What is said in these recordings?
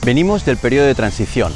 Venimos del periodo de transición,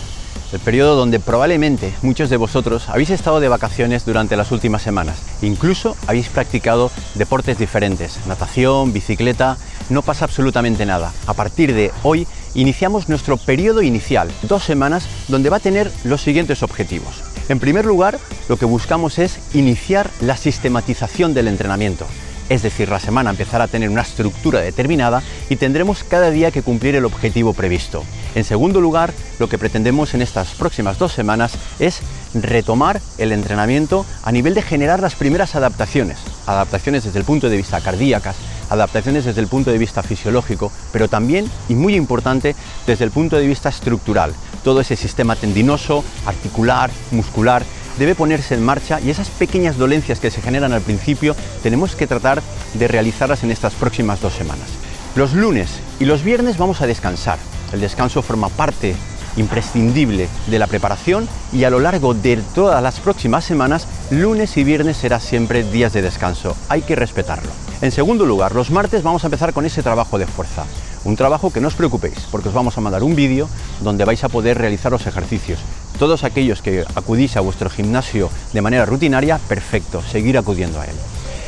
el periodo donde probablemente muchos de vosotros habéis estado de vacaciones durante las últimas semanas. Incluso habéis practicado deportes diferentes, natación, bicicleta, no pasa absolutamente nada. A partir de hoy iniciamos nuestro periodo inicial, 2 semanas, donde va a tener los siguientes objetivos. En primer lugar, lo que buscamos es iniciar la sistematización del entrenamiento. Es decir, la semana empezará a tener una estructura determinada y tendremos cada día que cumplir el objetivo previsto. En segundo lugar, lo que pretendemos en estas próximas 2 semanas es retomar el entrenamiento a nivel de generar las primeras adaptaciones. Adaptaciones desde el punto de vista cardíacas, adaptaciones desde el punto de vista fisiológico, pero también, y muy importante, desde el punto de vista estructural. Todo ese sistema tendinoso, articular, muscular, debe ponerse en marcha y esas pequeñas dolencias que se generan al principio tenemos que tratar de realizarlas en estas próximas 2 semanas. Los lunes y los viernes vamos a descansar. El descanso forma parte imprescindible de la preparación y a lo largo de todas las próximas semanas, lunes y viernes será siempre días de descanso. Hay que respetarlo. En segundo lugar, los martes vamos a empezar con ese trabajo de fuerza. Un trabajo que no os preocupéis, porque os vamos a mandar un vídeo donde vais a poder realizar los ejercicios. Todos aquellos que acudís a vuestro gimnasio de manera rutinaria, perfecto, seguir acudiendo a él.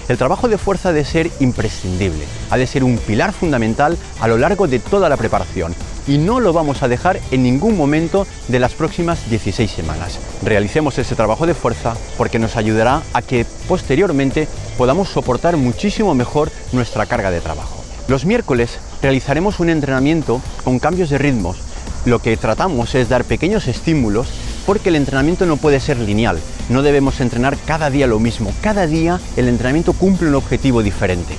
El trabajo de fuerza ha de ser imprescindible, ha de ser un pilar fundamental a lo largo de toda la preparación y no lo vamos a dejar en ningún momento de las próximas 16 semanas. Realicemos ese trabajo de fuerza porque nos ayudará a que posteriormente podamos soportar muchísimo mejor nuestra carga de trabajo. Los miércoles realizaremos un entrenamiento con cambios de ritmos. Lo que tratamos es dar pequeños estímulos porque el entrenamiento no puede ser lineal. No debemos entrenar cada día lo mismo. Cada día el entrenamiento cumple un objetivo diferente.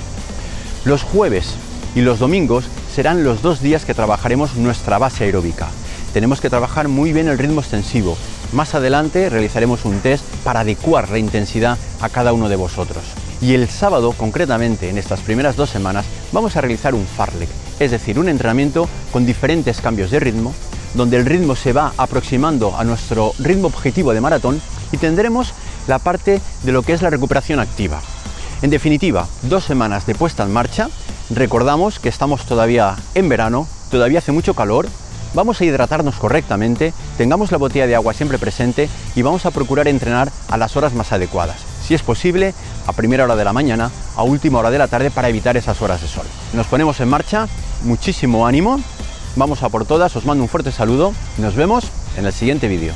Los jueves y los domingos serán los 2 días que trabajaremos nuestra base aeróbica. Tenemos que trabajar muy bien el ritmo extensivo. Más adelante realizaremos un test para adecuar la intensidad a cada uno de vosotros. Y el sábado, concretamente, en estas primeras 2 semanas, vamos a realizar un fartlek, es decir, un entrenamiento con diferentes cambios de ritmo, donde el ritmo se va aproximando a nuestro ritmo objetivo de maratón y tendremos la parte de lo que es la recuperación activa. En definitiva, 2 semanas de puesta en marcha. Recordamos que estamos todavía en verano, todavía hace mucho calor, vamos a hidratarnos correctamente, tengamos la botella de agua siempre presente y vamos a procurar entrenar a las horas más adecuadas. Si es posible, a primera hora de la mañana, a última hora de la tarde para evitar esas horas de sol. Nos ponemos en marcha, muchísimo ánimo, vamos a por todas, os mando un fuerte saludo y nos vemos en el siguiente vídeo.